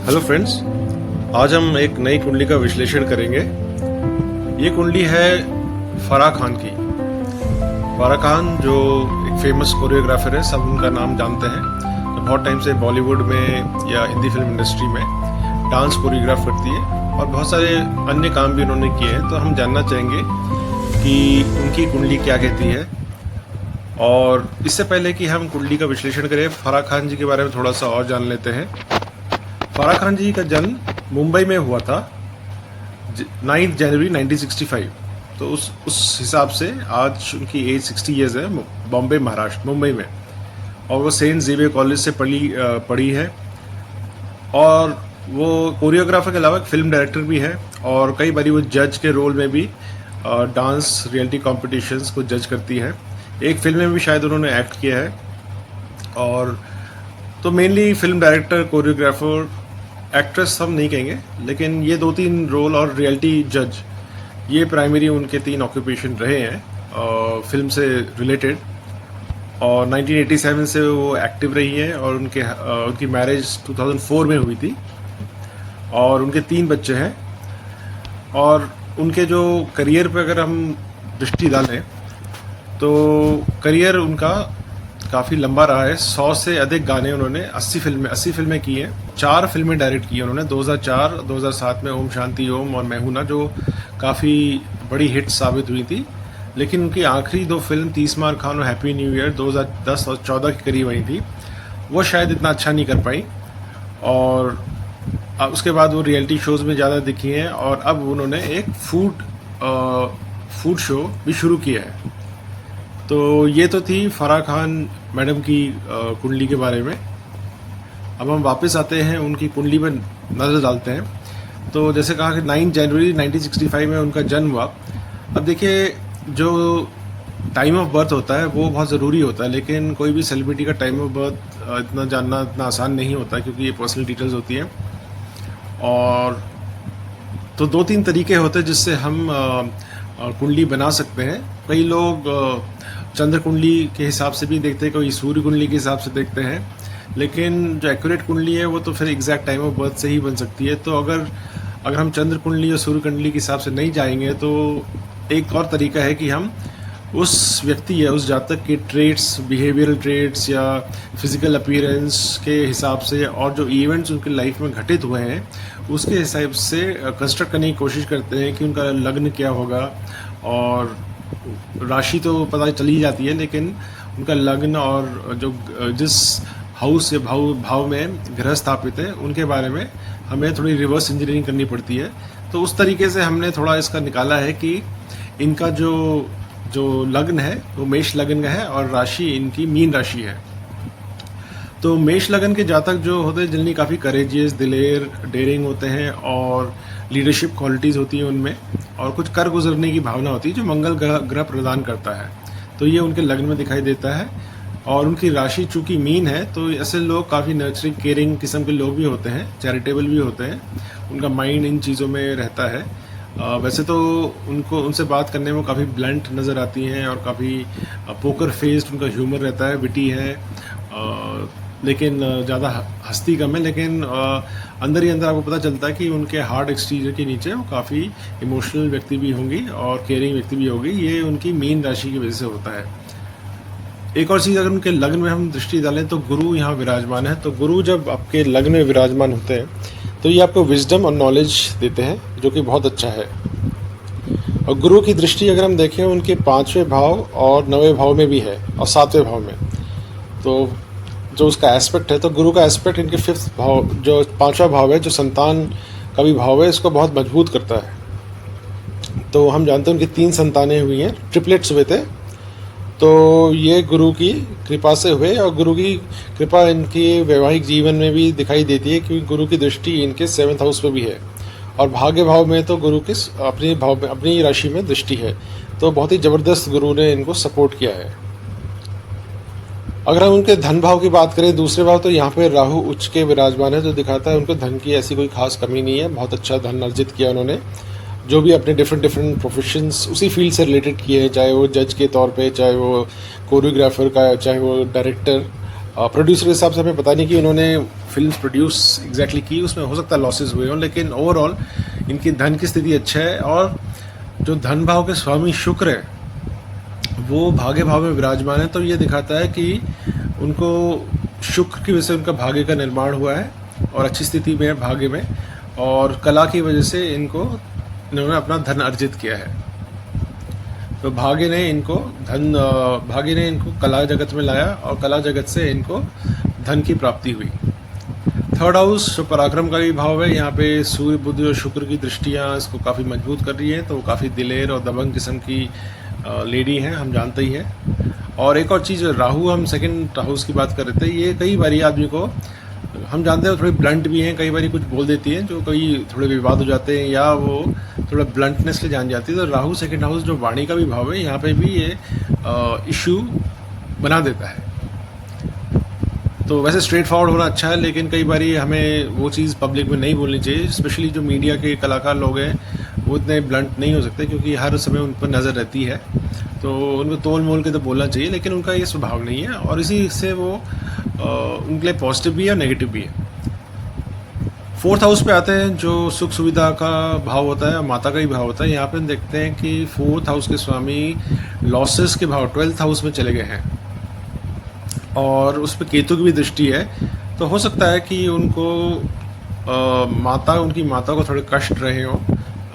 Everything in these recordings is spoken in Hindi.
हेलो फ्रेंड्स, आज हम एक नई कुंडली का विश्लेषण करेंगे। ये कुंडली है फराह खान की। फराह खान जो एक फेमस कोरियोग्राफर है, सब उनका नाम जानते हैं। तो बहुत टाइम से बॉलीवुड में या हिंदी फिल्म इंडस्ट्री में डांस कोरियोग्राफ करती है और बहुत सारे अन्य काम भी उन्होंने किए हैं। तो हम जानना चाहेंगे कि उनकी कुंडली क्या कहती है। और इससे पहले कि हम कुंडली का विश्लेषण करें, फराह खान जी के बारे में थोड़ा सा और जान लेते हैं। फराह खान जी का जन्म मुंबई में हुआ था 9 जनवरी 1965। तो उस हिसाब से आज उनकी एज 60 ईयर्स है। बॉम्बे, महाराष्ट्र, मुंबई में। और वो सेंट जेवियर कॉलेज से पढ़ी है। और वो कोरियोग्राफर के अलावा एक फिल्म डायरेक्टर भी है और कई बारी वो जज के रोल में भी डांस रियलिटी कॉम्पिटिशन्स को जज करती है। एक फिल्म में भी शायद उन्होंने एक्ट किया है। और तो mainly film director, choreographer, actress हम नहीं कहेंगे, लेकिन ये 2-3 रोल और रियलिटी जज, ये प्राइमरी उनके 3 ऑक्यूपेशन रहे हैं फिल्म से रिलेटेड। और 1987 से वो एक्टिव रही है और उनकी मैरिज 2004 में हुई थी और उनके 3 बच्चे हैं। और उनके जो करियर पे अगर हम दृष्टि डालें तो करियर उनका काफ़ी लंबा रहा है। 100 से अधिक गाने उन्होंने 80 फिल्में की हैं। 4 फिल्में डायरेक्ट की उन्होंने, 2004, 2007 में ओम शांति ओम और मैं हूं ना, जो काफ़ी बड़ी हिट साबित हुई थी। लेकिन उनकी आखिरी 2 फिल्म 30 मार खान और हैप्पी न्यू ईयर 2010 और 14 के करीब आई थी, वो शायद इतना अच्छा नहीं कर पाई। और उसके बाद वो रियलिटी शोज़ में ज़्यादा दिखी हैं और अब उन्होंने एक फूड शो भी शुरू किया है। तो ये तो थी फराह खान मैडम की कुंडली के बारे में। अब हम वापस आते हैं उनकी कुंडली पर नज़र डालते हैं। तो जैसे कहा कि 9 जनवरी 1965 में उनका जन्म हुआ। अब देखिए, जो टाइम ऑफ बर्थ होता है वो बहुत ज़रूरी होता है, लेकिन कोई भी सेलिब्रिटी का टाइम ऑफ बर्थ इतना जानना इतना आसान नहीं होता, क्योंकि ये पर्सनल डिटेल्स होती हैं। और तो 2-3 तरीके होते हैं जिससे हम कुंडली बना सकते हैं। कई लोग चंद्र कुंडली के हिसाब से भी देखते हैं, कोई सूर्य कुंडली के हिसाब से देखते हैं, लेकिन जो एक्यूरेट कुंडली है वो तो फिर एग्जैक्ट टाइम ऑफ बर्थ से ही बन सकती है। तो अगर हम चंद्र कुंडली और सूर्य कुंडली के हिसाब से नहीं जाएंगे तो एक और तरीका है कि हम उस व्यक्ति या उस जातक के ट्रेट्स, बिहेवियरल ट्रेट्स या फिजिकल अपीयरेंस के हिसाब से और जो इवेंट्स उनकी लाइफ में घटित हुए हैं उसके हिसाब से कंस्ट्रक्ट करने की कोशिश करते हैं कि उनका लग्न क्या होगा। और राशि तो पता चली जाती है, लेकिन उनका लग्न और जो जिस हाउस या भाव में ग्रह स्थापित है उनके बारे में हमें थोड़ी रिवर्स इंजीनियरिंग करनी पड़ती है। तो उस तरीके से हमने थोड़ा इसका निकाला है कि इनका जो लग्न है वो मेष लग्न का है और राशि इनकी मीन राशि है। तो मेष लग्न के जातक जो होते हैं जनरली काफ़ी करेजियस, दिलेर, डेयरिंग होते हैं और लीडरशिप क्वालिटीज़ होती हैं उनमें, और कुछ कर गुजरने की भावना होती है जो मंगल ग्रह प्रदान करता है। तो ये उनके लग्न में दिखाई देता है। और उनकी राशि चूँकि मीन है तो ऐसे लोग काफ़ी नर्चरिंग, केयरिंग किस्म के लोग भी होते हैं, चैरिटेबल भी होते हैं। उनका माइंड इन चीज़ों में रहता है। वैसे तो उनसे बात करने में काफ़ी ब्लंट नज़र आती हैं और काफ़ी पोकर फेस्ड उनका ह्यूमर रहता है, विटी है, लेकिन ज़्यादा हंसती कम है। लेकिन अंदर ही अंदर आपको पता चलता है कि उनके हार्ड एक्सटीरियर के नीचे वो काफ़ी इमोशनल व्यक्ति भी होंगी और केयरिंग व्यक्ति भी होगी। ये उनकी मीन राशि की वजह से होता है। एक और चीज़, अगर उनके लग्न में हम दृष्टि डालें तो गुरु यहाँ विराजमान है। तो गुरु जब आपके लग्न में विराजमान होते हैं तो ये आपको विजडम और नॉलेज देते हैं, जो कि बहुत अच्छा है। और गुरु की दृष्टि अगर हम देखें उनके 5वें भाव और 9वें भाव में भी है और 7वें भाव में। तो जो उसका एस्पेक्ट है, तो गुरु का एस्पेक्ट इनके 5th भाव, जो 5वां भाव है, जो संतान का भी भाव है, इसको बहुत मजबूत करता है। तो हम जानते हैं उनकी 3 संतानें हुई हैं, ट्रिपलेट्स हुए थे। तो ये गुरु की कृपा से हुए और गुरु की कृपा इनकी वैवाहिक जीवन में भी दिखाई देती है, क्योंकि गुरु की दृष्टि इनके 7th हाउस पे भी है। और भाग्य भाव में तो गुरु की अपनी राशि में दृष्टि है। तो बहुत ही ज़बरदस्त गुरु ने इनको सपोर्ट किया है। अगर हम उनके धन भाव की बात करें, दूसरे भाव, तो यहाँ पे राहु उच्च के विराजमान है, जो दिखाता है उनको धन की ऐसी कोई खास कमी नहीं है। बहुत अच्छा धन अर्जित किया उन्होंने, जो भी अपने डिफरेंट प्रोफेशंस उसी फील्ड से रिलेटेड किए हैं, चाहे वो जज के तौर पे, चाहे वो कोरियोग्राफर का, चाहे वो डायरेक्टर, प्रोड्यूसर के हिसाब से हमें पता नहीं कि उन्होंने फिल्म प्रोड्यूस एग्जैक्टली की, उसमें हो सकता है लॉसेस हुए हों, लेकिन ओवरऑल इनकी धन की स्थिति अच्छा है। और जो धन भाव के स्वामी शुक्र है वो भाग्य भाव में विराजमान है, तो ये दिखाता है कि उनको शुक्र की वजह से उनका भाग्य का निर्माण हुआ है और अच्छी स्थिति में है भाग्य में, और कला की वजह से इन्होंने अपना धन अर्जित किया है। तो भाग्य ने इनको कला जगत में लाया और कला जगत से इनको धन की प्राप्ति हुई। थर्ड हाउस जो पराक्रम का भी भाव है, यहाँ पे सूर्य बुध और शुक्र की दृष्टियाँ इसको काफ़ी मजबूत कर रही है, तो वो काफ़ी दिलेर और दबंग किस्म की लेडी हैं, हम जानते ही हैं। और एक और चीज़, राहु, हम सेकंड हाउस की बात कर रहे थे, ये कई बारी आदमी को, हम जानते हैं थोड़ी ब्लंट भी हैं, कई बारी कुछ बोल देती हैं जो कई थोड़े विवाद हो जाते हैं या वो थोड़ा ब्लंटनेस ले जान जाती है। तो राहु सेकंड हाउस जो वाणी का भी भाव है, यहाँ पे भी ये इशू बना देता है। तो वैसे स्ट्रेट फॉरवर्ड होना अच्छा है, लेकिन कई बारी हमें वो चीज़ पब्लिक में नहीं बोलनी चाहिए। स्पेशली जो मीडिया के कलाकार लोग हैं वो इतने ब्लंट नहीं हो सकते, क्योंकि हर समय उन पर नज़र रहती है, तो उनको तोल मोल के तो बोलना चाहिए, लेकिन उनका ये स्वभाव नहीं है और इसी से वो उनके लिए पॉजिटिव भी है और नेगेटिव भी है। फोर्थ हाउस पे आते हैं जो सुख सुविधा का भाव होता है और माता का ही भाव होता है। यहाँ पे हम देखते हैं कि फोर्थ हाउस के स्वामी लॉसेस के भाव 12th हाउस में चले गए हैं और उस पर केतु की भी दृष्टि है। तो हो सकता है कि उनकी माता को थोड़े कष्ट रहे हों,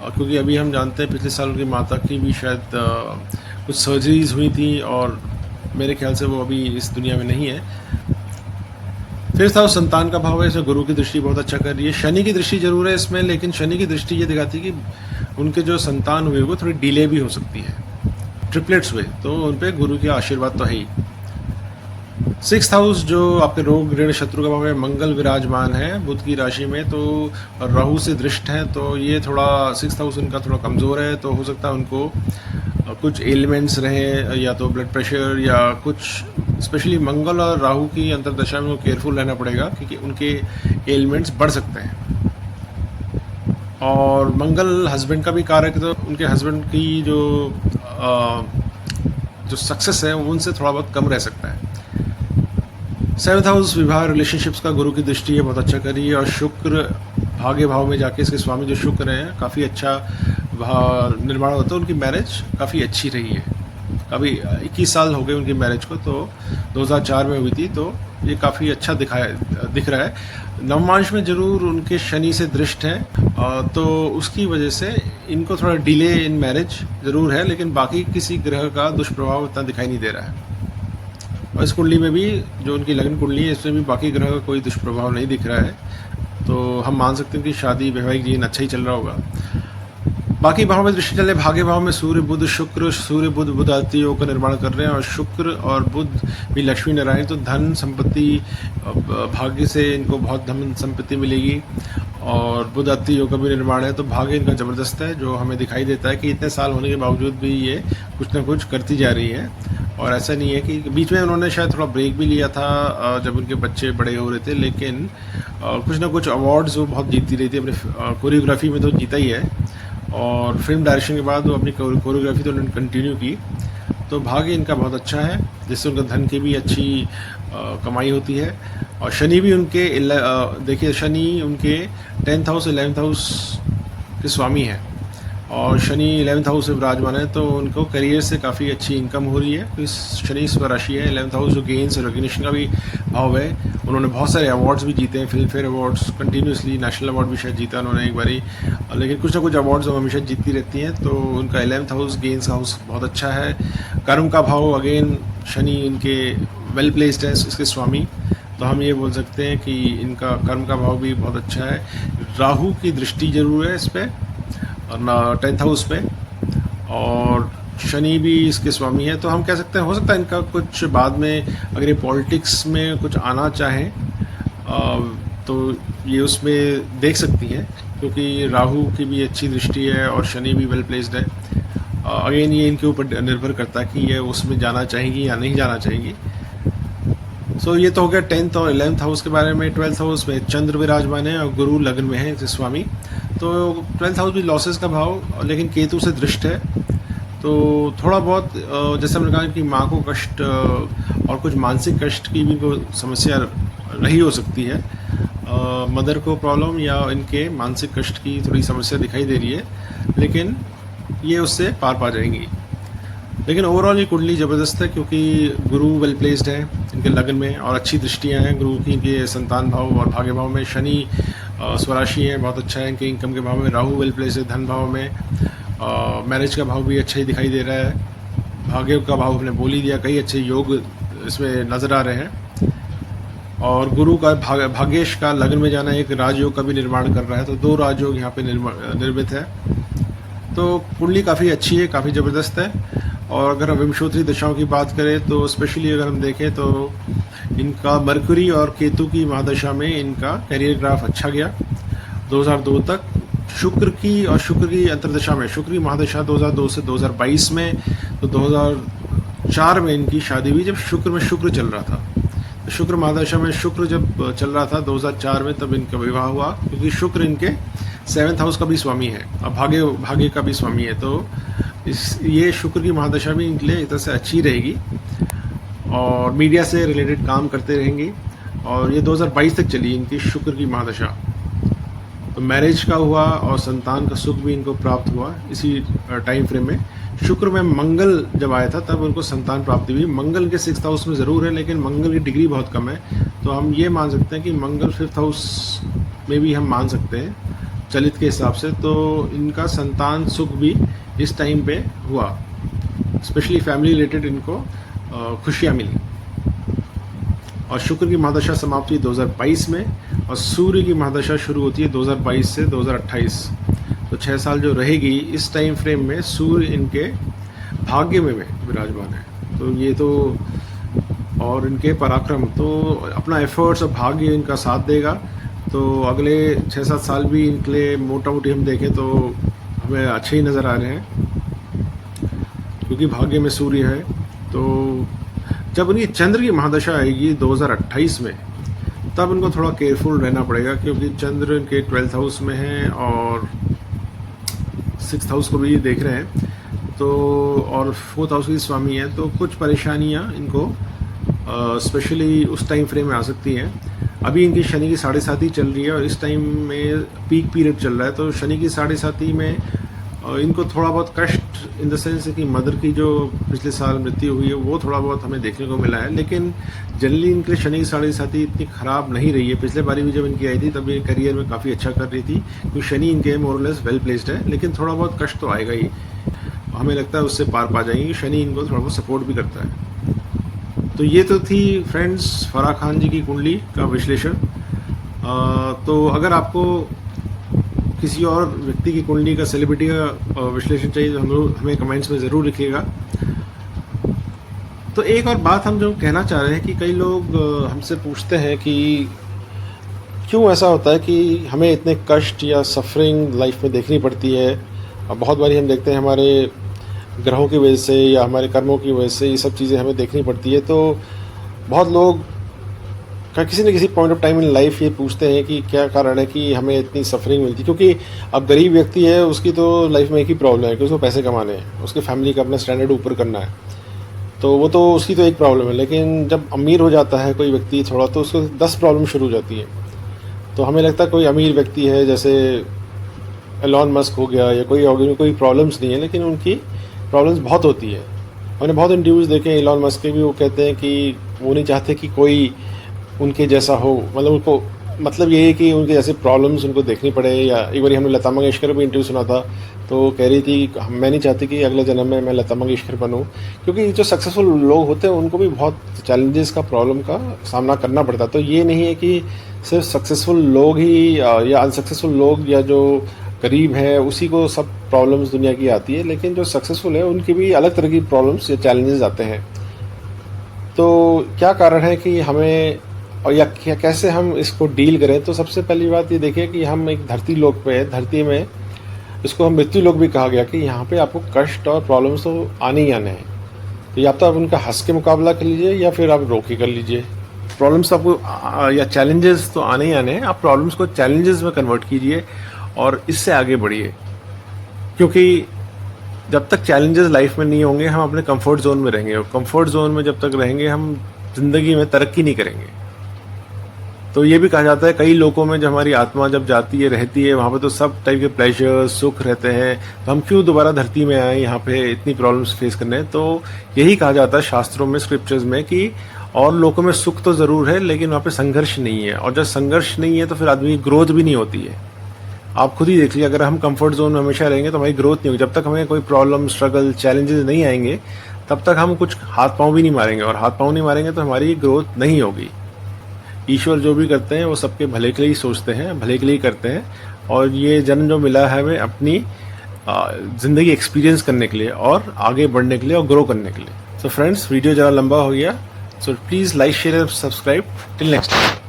क्योंकि अभी हम जानते हैं पिछले साल उनकी माता की भी शायद कुछ सर्जरीज हुई थी और मेरे ख्याल से वो अभी इस दुनिया में नहीं है। फिर था संतान का भाव है, इसमें गुरु की दृष्टि बहुत अच्छा कर रही है। शनि की दृष्टि जरूर है इसमें, लेकिन शनि की दृष्टि ये दिखाती है कि उनके जो संतान हुए वो थोड़ी डिले भी हो सकती है, ट्रिपलेट्स हुए, तो उन पर गुरु के आशीर्वाद तो है ही। 6th हाउस जो आपके रोग ऋण शत्रु का भाव है, मंगल विराजमान है बुध की राशि में, तो राहु से दृष्ट है, तो ये थोड़ा 6th हाउस उनका थोड़ा कमज़ोर है, तो हो सकता है उनको कुछ एलिमेंट्स रहे, या तो ब्लड प्रेशर या कुछ, स्पेशली मंगल और राहु की अंतर्दशा में केयरफुल रहना पड़ेगा, क्योंकि उनके एलिमेंट्स बढ़ सकते हैं। और मंगल हस्बैंड का भी कारक है, तो उनके हस्बैंड की जो सक्सेस है उनसे थोड़ा बहुत कम रह सकता है। 7th हाउस विवाह रिलेशनशिप्स का गुरु की दृष्टि है, बहुत अच्छा कर रही है। और शुक्र भाग्य भाव में जाके इसके स्वामी जो शुक्र हैं काफ़ी अच्छा निर्माण होता है, उनकी मैरिज काफ़ी अच्छी रही है। अभी 21 साल हो गए उनकी मैरिज को, तो 2004 में हुई थी, तो ये काफ़ी अच्छा दिख रहा है। नवमांश में जरूर उनके शनि से दृष्ट है, तो उसकी वजह से इनको थोड़ा डिले इन मैरिज ज़रूर है, लेकिन बाकी किसी ग्रह का दुष्प्रभाव इतना दिखाई नहीं दे रहा है। और इस कुंडली में भी जो उनकी लग्न कुंडली है, इसमें भी बाकी ग्रह का कोई दुष्प्रभाव नहीं दिख रहा है, तो हम मान सकते हैं कि शादी वैवाहिक जीवन अच्छा ही चल रहा होगा। बाकी भाव में दृष्टि चले, भाग्य भाव में सूर्य बुध शुक्र, सूर्य बुध बुधादित्य योग का निर्माण कर रहे हैं, और शुक्र और बुध भी लक्ष्मी नारायण, तो धन संपत्ति भाग्य से इनको बहुत धन संपत्ति मिलेगी। और बुधादित्य योग का भी निर्माण है, तो भाग्य इनका ज़बरदस्त है, जो हमें दिखाई देता है कि इतने साल होने के बावजूद भी ये कुछ ना कुछ करती जा रही है। और ऐसा नहीं है कि बीच में उन्होंने शायद थोड़ा ब्रेक भी लिया था जब उनके बच्चे बड़े हो रहे थे, लेकिन कुछ ना कुछ अवार्ड्स वो बहुत जीतती रही थी। अपने कोरियोग्राफी में तो जीता ही है, और फिल्म डायरेक्शन के बाद वो अपनी कोरियोग्राफी तो उन्होंने कंटिन्यू की। तो भाग्य इनका बहुत अच्छा है, जिससे उनका धन की भी अच्छी कमाई होती है। और शनि भी उनके देखिए, शनि उनके 10th हाउस 11th हाउस के स्वामी हैं, और शनि 11th हाउस से विराजमान है, तो उनको करियर से काफ़ी अच्छी इनकम हो रही है। तो इस शनि स्वराशि है। 11th हाउस जो गेन्स और रिकग्निशन का भी भाव है, उन्होंने बहुत सारे अवार्ड्स भी जीते हैं, film fair awards continuously, national award भी शायद जीता उन्होंने एक बारी, लेकिन कुछ ना कुछ अवार्ड्स हमेशा जीतती रहती हैं। तो उनका 11th हाउस गेन्स हाउस बहुत अच्छा है। कर्म का भाव अगेन शनि इनके वेल प्लेस्ड है, इसके स्वामी, तो हम ये बोल सकते हैं कि इनका कर्म का भाव भी बहुत अच्छा है। राहु की दृष्टि जरूर है इस पर 10th हाउस पे, और शनि भी इसके स्वामी है, तो हम कह सकते हैं हो सकता है इनका कुछ बाद में अगर ये पॉलिटिक्स में कुछ आना चाहें तो ये उसमें देख सकती हैं, क्योंकि राहु की भी अच्छी दृष्टि है और शनि भी वेल प्लेस्ड है। अगेन ये इनके ऊपर निर्भर करता है कि ये उसमें जाना चाहेंगी या नहीं जाना चाहेंगी। सो ये तो हो गया 10th और 11th हाउस के बारे में। 12th हाउस में चंद्र विराजमान है और गुरु लग्न में है स्वामी, तो 12th हाउस भी लॉसेस का भाव, लेकिन केतु से दृष्ट है, तो थोड़ा बहुत जैसे हमने कहा कि माँ को कष्ट और कुछ मानसिक कष्ट की भी कोई समस्या रही हो सकती है। मदर को प्रॉब्लम या इनके मानसिक कष्ट की थोड़ी समस्या दिखाई दे रही है, लेकिन ये उससे पार पा जाएंगी। लेकिन ओवरऑल ये कुंडली ज़बरदस्त है, क्योंकि गुरु वेल प्लेस्ड है इनके लगन में और अच्छी दृष्टियाँ हैं गुरु की इनके संतान भाव और भाग्य भाव में। शनि स्वराशि है, बहुत अच्छा है इनके इनकम के भाव में। राहु वेल प्लेस्ड है धन भाव में। मैरिज का भाव भी अच्छा ही दिखाई दे रहा है। भाग्य का भाव हमने बोल ही दिया, कई अच्छे योग इसमें नज़र आ रहे हैं। और गुरु का भाग्येश का लगन में जाना एक राजयोग का भी निर्माण कर रहा है, तो 2 राजयोग यहाँ पे निर्मित है। तो कुंडली काफ़ी अच्छी है, काफ़ी ज़बरदस्त है। और अगर हम विंशोत्तरी दशाओं की बात करें तो स्पेशली अगर हम देखें तो इनका मरकुरी और केतु की महादशा में इनका करियर ग्राफ अच्छा गया 2002 तक। शुक्र की अंतर्दशा में, शुक्र की महादशा 2002 से 2022 में, तो 2004 में इनकी शादी हुई जब शुक्र में शुक्र चल रहा था। तो शुक्र महादशा में शुक्र जब चल रहा था 2004 में, तब इनका विवाह हुआ, क्योंकि शुक्र इनके 7th हाउस का भी स्वामी है और भाग्य का भी स्वामी है। तो ये शुक्र की महादशा भी इनके लिए एक तरह से अच्छी रहेगी और मीडिया से रिलेटेड काम करते रहेंगे। और ये 2022 तक चली इनकी शुक्र की महादशा। तो मैरिज का हुआ और संतान का सुख भी इनको प्राप्त हुआ इसी टाइम फ्रेम में। शुक्र में मंगल जब आया था तब उनको संतान प्राप्ति हुई। मंगल के 6th हाउस में ज़रूर है, लेकिन मंगल की डिग्री बहुत कम है, तो हम ये मान सकते हैं कि मंगल 5th हाउस में भी हम मान सकते हैं चलित के हिसाब से। तो इनका संतान सुख भी इस टाइम पे हुआ, स्पेशली फैमिली रिलेटेड इनको खुशियाँ मिली। और शुक्र की महादशा समाप्त हुई 2022 में और सूर्य की महादशा शुरू होती है 2022 से 2028। तो 6 साल जो रहेगी इस टाइम फ्रेम में सूर्य इनके भाग्य में विराजमान है। तो ये तो, और इनके पराक्रम तो अपना एफर्ट्स और भाग्य इनका साथ देगा। तो अगले 6-7 साल भी इनके लिए मोटा मोटी हम देखें तो हमें अच्छे ही नज़र आ रहे हैं, क्योंकि भाग्य में सूर्य है। तो जब उनकी चंद्र की महादशा आएगी 2028 में, तब उनको थोड़ा केयरफुल रहना पड़ेगा, क्योंकि चंद्र इनके 12th हाउस में है और 6th हाउस को भी देख रहे हैं, तो और 4th हाउस की स्वामी है। तो कुछ परेशानियां इनको स्पेशली उस टाइम फ्रेम में आ सकती हैं। अभी इनकी शनि की 7.5 चल रही है और इस टाइम में पीक पीरियड चल रहा है। तो शनि की 7.5 में इनको थोड़ा बहुत कष्ट इन द सेंस कि मदर की जो पिछले साल मृत्यु हुई है वो थोड़ा बहुत हमें देखने को मिला है। लेकिन जनरली इनके शनि की 7.5 इतनी ख़राब नहीं रही है। पिछले बारी भी जब इनकी आई थी तब ये करियर में काफ़ी अच्छा कर रही थी, क्योंकि शनि इनके मोरलेस वेल प्लेस्ड है। लेकिन थोड़ा बहुत कष्ट तो आएगा ही, हमें लगता है उससे पार पा जाएंगे। शनि इनको थोड़ा बहुत सपोर्ट भी करता है। तो ये तो थी फ्रेंड्स फराह खान जी की कुंडली का विश्लेषण। तो अगर आपको किसी और व्यक्ति की कुंडली का, सेलिब्रिटी का विश्लेषण चाहिए तो हमें कमेंट्स में ज़रूर लिखिएगा। तो एक और बात हम जो कहना चाह रहे हैं कि कई लोग हमसे पूछते हैं कि क्यों ऐसा होता है कि हमें इतने कष्ट या सफरिंग लाइफ में देखनी पड़ती है। बहुत बारी हम देखते हैं हमारे ग्रहों की वजह से या हमारे कर्मों की वजह से ये सब चीज़ें हमें देखनी पड़ती है। तो बहुत लोग का किसी न किसी point of time in life ये पूछते हैं कि क्या कारण है कि हमें इतनी सफरिंग मिलती है। क्योंकि अब गरीब व्यक्ति है, उसकी तो लाइफ में एक ही प्रॉब्लम है कि उसको पैसे कमाने हैं, उसके फैमिली का अपना स्टैंडर्ड ऊपर करना है, तो वो तो उसकी तो एक प्रॉब्लम है। लेकिन जब अमीर हो जाता है कोई व्यक्ति थोड़ा, तो उसको 10 प्रॉब्लम शुरू हो जाती है। तो हमें लगता है कोई अमीर व्यक्ति है जैसे एलॉन मस्क हो गया या कोई और, कोई प्रॉब्लम्स नहीं है, लेकिन उनकी प्रॉब्लम्स बहुत होती है। मैंने बहुत इंटरव्यूज़ देखे एलॉन मस्क के भी, वो कहते हैं कि वो नहीं चाहते कि कोई उनके जैसा हो, मतलब उनको मतलब ये है कि उनके जैसे प्रॉब्लम्स उनको देखनी पड़े। या एक बार हमने लता मंगेशकर भी इंटरव्यू सुना था, तो कह रही थी मैं नहीं चाहती कि अगले जन्म में मैं लता मंगेशकर बनूं, क्योंकि जो सक्सेसफुल लोग होते हैं उनको भी बहुत चैलेंजेस का, प्रॉब्लम का सामना करना पड़ता है। तो ये नहीं है कि सिर्फ सक्सेसफुल लोग ही या अनसक्सेसफुल लोग या जो गरीब है उसी को सब प्रॉब्लम्स दुनिया की आती है, लेकिन जो सक्सेसफुल है उनकी भी अलग तरह की प्रॉब्लम्स या चैलेंजेस आते हैं। तो क्या कारण है कि हमें, और या कैसे हम इसको डील करें। तो सबसे पहली बात ये देखिए कि हम एक धरती लोक पे, धरती में इसको हम मृत्यु लोक भी कहा गया, कि यहाँ पे आपको कष्ट और प्रॉब्लम्स तो आने ही आने हैं। तो या तो आप उनका हंस के मुकाबला कर लीजिए या फिर आप रो के कर लीजिए। प्रॉब्लम्स आपको या चैलेंजेस तो आने ही आने हैं, आप प्रॉब्लम्स को चैलेंजेस में कन्वर्ट कीजिए और इससे आगे बढ़िए। क्योंकि जब तक चैलेंजेस लाइफ में नहीं होंगे हम अपने कंफर्ट जोन में रहेंगे, और कंफर्ट जोन में जब तक रहेंगे हम ज़िंदगी में तरक्की नहीं करेंगे। तो ये भी कहा जाता है कई लोगों में जब हमारी आत्मा जब जाती है रहती है वहाँ पे तो सब टाइप के प्लेजर सुख रहते हैं, तो हम क्यों दोबारा धरती में आए यहाँ पे इतनी प्रॉब्लम्स फेस करने। तो यही कहा जाता है शास्त्रों में, स्क्रिप्चर्स में, कि और लोगों में सुख तो ज़रूर है लेकिन वहाँ पे संघर्ष नहीं है, और जब संघर्ष नहीं है तो फिर आदमी की ग्रोथ भी नहीं होती है। आप खुद ही देख लीजिए, अगर हम कंफर्ट जोन में हमेशा रहेंगे तो हमारी ग्रोथ नहीं होगी। जब तक हमें कोई प्रॉब्लम स्ट्रगल चैलेंजेस नहीं आएंगे तब तक हम कुछ हाथ पाँव भी नहीं मारेंगे, और हाथ पाँव नहीं मारेंगे तो हमारी ग्रोथ नहीं होगी। ईश्वर जो भी करते हैं वो सबके भले के लिए ही सोचते हैं, भले के लिए ही करते हैं, और ये जन्म जो मिला है हमें अपनी ज़िंदगी एक्सपीरियंस करने के लिए और आगे बढ़ने के लिए और ग्रो करने के लिए। सो फ्रेंड्स, वीडियो ज़रा लंबा हो गया, so please like share and subscribe. Till next time.